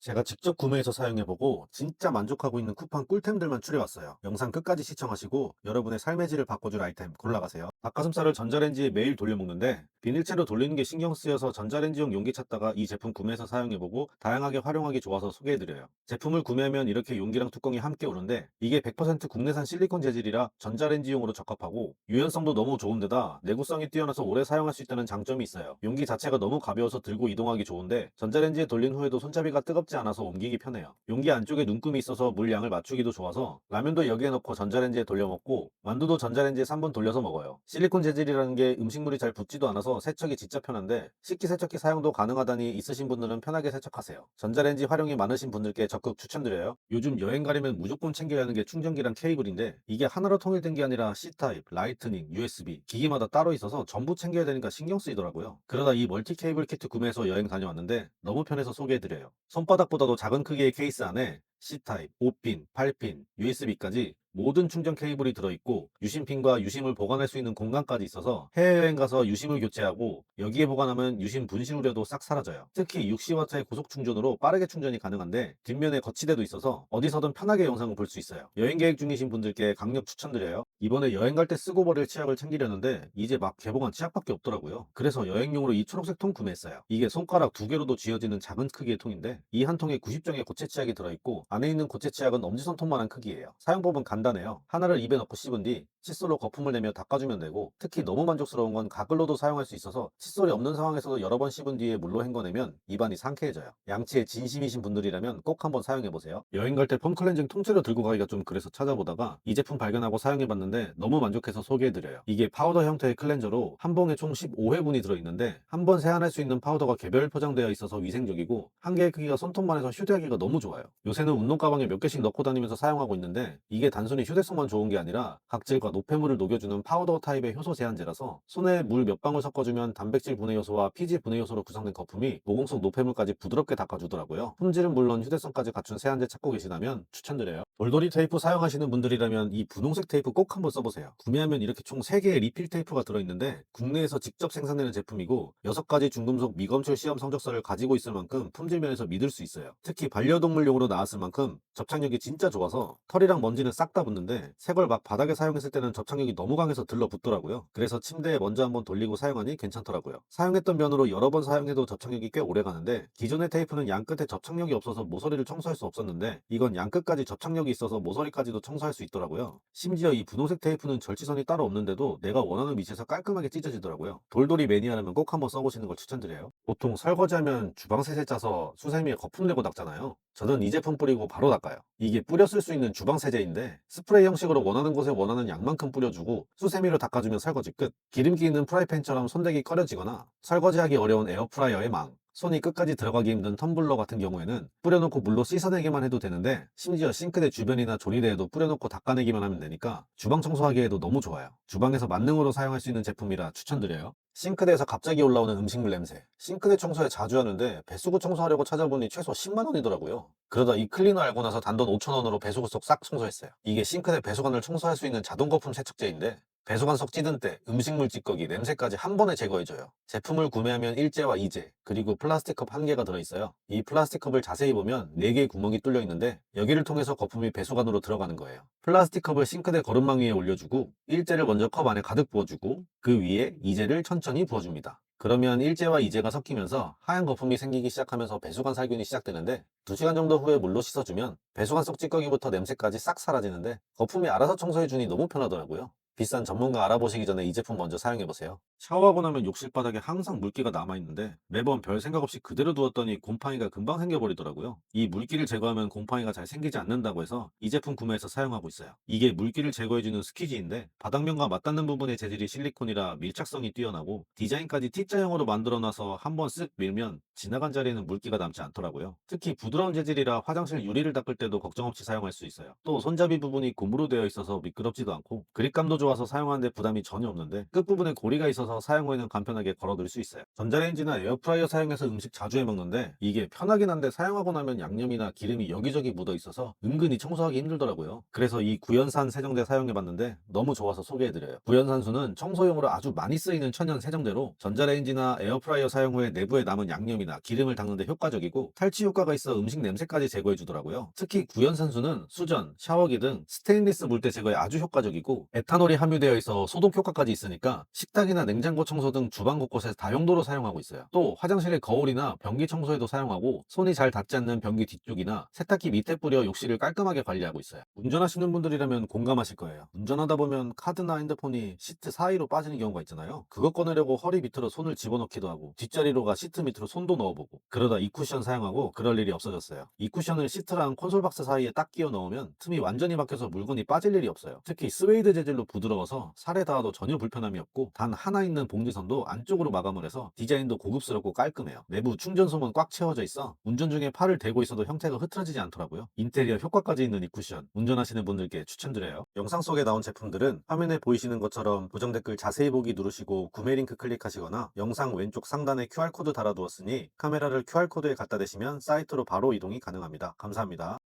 제가 직접 구매해서 사용해보고 진짜 만족하고 있는 쿠팡 꿀템들만 추려왔어요. 영상 끝까지 시청하시고 여러분의 삶의 질을 바꿔줄 아이템 골라가세요. 닭가슴살을 전자레인지에 매일 돌려먹는데 비닐째로 돌리는 게 신경 쓰여서 전자레인지용 용기 찾다가 이 제품 구매해서 사용해보고 다양하게 활용하기 좋아서 소개해드려요. 제품을 구매하면 이렇게 용기랑 뚜껑이 함께 오는데 이게 100% 국내산 실리콘 재질이라 전자레인지용으로 적합하고 유연성도 너무 좋은데다 내구성이 뛰어나서 오래 사용할 수 있다는 장점이 있어요. 용기 자체가 너무 가벼워서 들고 이동하기 좋은데 전자레인지에 돌린 후에도 손잡이가 뜨겁지 않아서 옮기기 편해요. 용기 안쪽에 눈금이 있어서 물량을 맞추기도 좋아서 라면도 여기에 넣고 전자레인지에 돌려 먹고 만두도 전자레인지에 3분 돌려서 먹어요. 실리콘 재질이라는 게 음식물이 잘 붙지도 않아서 세척이 진짜 편한데 식기세척기 사용도 가능하다니 있으신 분들은 편하게 세척하세요. 전자레인지 활용이 많으신 분들께 적극 추천드려요. 요즘 여행 가려면 무조건 챙겨야 하는 게 충전기랑 케이블인데 이게 하나로 통일된 게 아니라 C타입, 라이트닝, USB 기기마다 따로 있어서 전부 챙겨야 되니까 신경 쓰이더라고요. 그러다 이 멀티 케이블 키트 구매해서 여행 다녀왔는데 너무 편해서 소개해드려요. 손바닥보다도 작은 크기의 케이스 안에 C타입, 5핀, 8핀, USB까지 모든 충전 케이블이 들어있고 유심핀과 유심을 보관할 수 있는 공간까지 있어서 해외여행 가서 유심을 교체하고 여기에 보관하면 유심 분실 우려도 싹 사라져요. 특히 60W의 고속 충전으로 빠르게 충전이 가능한데 뒷면에 거치대도 있어서 어디서든 편하게 영상을 볼 수 있어요. 여행 계획 중이신 분들께 강력 추천드려요. 이번에 여행 갈 때 쓰고 버릴 치약을 챙기려는데 이제 막 개봉한 치약밖에 없더라고요. 그래서 여행용으로 이 초록색 통 구매했어요. 이게 손가락 두 개로도 쥐어지는 작은 크기의 통인데 이 한 통에 90종의 고체 치약이 들어있고 안에 있는 고체 치약은 엄지손톱만한 크기예요. 사용법은 간단해요. 하나를 입에 넣고 씹은 뒤 칫솔로 거품을 내며 닦아주면 되고 특히 너무 만족스러운 건 가글로도 사용할 수 있어서 칫솔이 없는 상황에서도 여러 번 씹은 뒤에 물로 헹궈내면 입안이 상쾌해져요. 양치에 진심이신 분들이라면 꼭 한번 사용해보세요. 여행 갈 때 폼클렌징 통째로 들고 가기가 좀 그래서 찾아보다가 이 제품 발견하고 사용해봤는데 너무 만족해서 소개해드려요. 이게 파우더 형태의 클렌저로 한 봉에 총 15회분이 들어있는데 한 번 세안할 수 있는 파우더가 개별 포장되어 있어서 위생적이고 한 개의 크기가 손톱만 해서 휴대하기가 너무 좋아요. 요새는 운동 가방에 몇 개씩 넣고 다니면서 사용하고 있는데 이게 단순히 휴대성만 좋은 게 아니라 각질과 노폐물을 녹여주는 파우더 타입의 효소 제한제라서 손에 물 몇 방울 섞어주면 단백질 분해 요소와 피지 분해 요소로 구성된 거품이 모공 속 노폐물까지 부드럽게 닦아주더라고요. 품질은 물론 휴대성까지 갖춘 세안제 찾고 계시다면 추천드려요. 돌돌이 테이프 사용하시는 분들이라면 이 분홍색 테이프 꼭 한번 써보세요. 구매하면 이렇게 총 3개의 리필 테이프가 들어있는데 국내에서 직접 생산되는 제품이고 6가지 중금속 미검출 시험 성적서를 가지고 있을 만큼 품질 면에서 믿을 수 있어요. 특히 반려동물용으로 나왔을 만큼 접착력이 진짜 좋아서 털이랑 먼지는 싹 다 붙는데 새 걸 막 바닥에 사용했을 때는 접착력이 너무 강해서 들러붙더라고요. 그래서 침대에 먼저 한번 돌리고 사용하니 괜찮더라고요. 사용했던 면으로 여러 번 사용해도 접착력이 꽤 오래 가는데 기존의 테이프는 양끝에 접착력이 없어서 모서리를 청소할 수 없었는데 이건 양끝까지 접착력이 있어서 모서리까지도 청소할 수 있더라고요. 심지어 이 분홍색 테이프는 절지선이 따로 없는데도 내가 원하는 위치에서 깔끔하게 찢어지더라고요. 돌돌이 매니아라면 꼭 한번 써보시는 걸 추천드려요. 보통 설거지하면 주방 세제 짜서 수세미에 거품 내고 닦잖아요. 저는 이 제품 뿌리고 바로 닦아요. 이게 뿌려 쓸 수 있는 주방 세제인데 스프레이 형식으로 원하는 곳에 원하는 양만큼 뿌려주고 수세미로 닦아주면 설거지 끝. 기름기 있는 프라이팬처럼 손대기 꺼려지거나 설거지하기 어려운 에어프라이어의 망, 손이 끝까지 들어가기 힘든 텀블러 같은 경우에는 뿌려놓고 물로 씻어내기만 해도 되는데 심지어 싱크대 주변이나 조리대에도 뿌려놓고 닦아내기만 하면 되니까 주방 청소하기에도 너무 좋아요. 주방에서 만능으로 사용할 수 있는 제품이라 추천드려요. 싱크대에서 갑자기 올라오는 음식물 냄새. 싱크대 청소에 자주 하는데 배수구 청소하려고 찾아보니 최소 10만 원이더라고요. 그러다 이 클리너 알고 나서 단돈 5천 원으로 배수구 속 싹 청소했어요. 이게 싱크대 배수관을 청소할 수 있는 자동 거품 세척제인데 배수관 속 찌든 때, 음식물 찌꺼기, 냄새까지 한 번에 제거해줘요. 제품을 구매하면 일제와 이제, 그리고 플라스틱 컵 1개가 들어있어요. 이 플라스틱 컵을 자세히 보면 4개의 구멍이 뚫려 있는데 여기를 통해서 거품이 배수관으로 들어가는 거예요. 플라스틱 컵을 싱크대 거름망 위에 올려주고 일제를 먼저 컵 안에 가득 부어주고 그 위에 이제를 천천히 부어줍니다. 그러면 일제와 이제가 섞이면서 하얀 거품이 생기기 시작하면서 배수관 살균이 시작되는데 2시간 정도 후에 물로 씻어주면 배수관 속 찌꺼기부터 냄새까지 싹 사라지는데 거품이 알아서 청소해주니 너무 편하더라고요. 비싼 전문가 알아보시기 전에 이 제품 먼저 사용해보세요. 샤워하고 나면 욕실 바닥에 항상 물기가 남아있는데 매번 별 생각 없이 그대로 두었더니 곰팡이가 금방 생겨버리더라고요. 이 물기를 제거하면 곰팡이가 잘 생기지 않는다고 해서 이 제품 구매해서 사용하고 있어요. 이게 물기를 제거해주는 스퀴지인데 바닥면과 맞닿는 부분의 재질이 실리콘이라 밀착성이 뛰어나고 디자인까지 T자형으로 만들어놔서 한번 쓱 밀면 지나간 자리에는 물기가 남지 않더라고요. 특히 부드러운 재질이라 화장실 유리를 닦을 때도 걱정 없이 사용할 수 있어요. 또 손잡이 부분이 고무로 되어 있어서 미끄럽지도 않고 그립감도 좋아서 사용하는데 부담이 전혀 없는데 끝부분에 고리가 있어서 사용 후에는 간편하게 걸어둘 수 있어요. 전자레인지나 에어프라이어 사용해서 음식 자주 해먹는데 이게 편하긴 한데 사용하고 나면 양념이나 기름이 여기저기 묻어 있어서 은근히 청소하기 힘들더라고요. 그래서 이 구연산 세정제 사용해봤는데 너무 좋아서 소개해드려요. 구연산수는 청소용으로 아주 많이 쓰이는 천연 세정제로 전자레인지나 에어프라이어 사용 후에 내부에 남은 양념이나 부종이나 기름을 닦는 데 효과적이고 탈취 효과가 있어 음식 냄새까지 제거해 주더라고요. 특히 구연산수는 수전, 샤워기 등 스테인리스 물때 제거에 아주 효과적이고 에탄올이 함유되어 있어 소독 효과까지 있으니까 식탁이나 냉장고 청소 등 주방 곳곳에 다용도로 사용하고 있어요. 또 화장실의 거울이나 변기 청소에도 사용하고 손이 잘 닿지 않는 변기 뒤쪽이나 세탁기 밑에 뿌려 욕실을 깔끔하게 관리하고 있어요. 운전하시는 분들이라면 공감하실 거예요. 운전하다 보면 카드나 핸드폰이 시트 사이로 빠지는 경우가 있잖아요. 그거 꺼내려고 허리 밑으로 손을 집어넣기도 하고 뒷자리로가 시트 밑으로 손도 넣어보고 그러다 이 쿠션 사용하고 그럴 일이 없어졌어요. 이 쿠션을 시트랑 콘솔 박스 사이에 딱 끼워 넣으면 틈이 완전히 막혀서 물건이 빠질 일이 없어요. 특히 스웨이드 재질로 부드러워서 살에 닿아도 전혀 불편함이 없고 단 하나 있는 봉지선도 안쪽으로 마감을 해서 디자인도 고급스럽고 깔끔해요. 내부 충전소만 꽉 채워져 있어 운전 중에 팔을 대고 있어도 형태가 흐트러지지 않더라고요. 인테리어 효과까지 있는 이 쿠션 운전하시는 분들께 추천드려요. 영상 속에 나온 제품들은 화면에 보이시는 것처럼 고정 댓글 자세히 보기 누르시고 구매 링크 클릭하시거나 영상 왼쪽 상단에 QR코드 달아두었으니 카메라를 QR코드에 갖다 대시면 사이트로 바로 이동이 가능합니다. 감사합니다.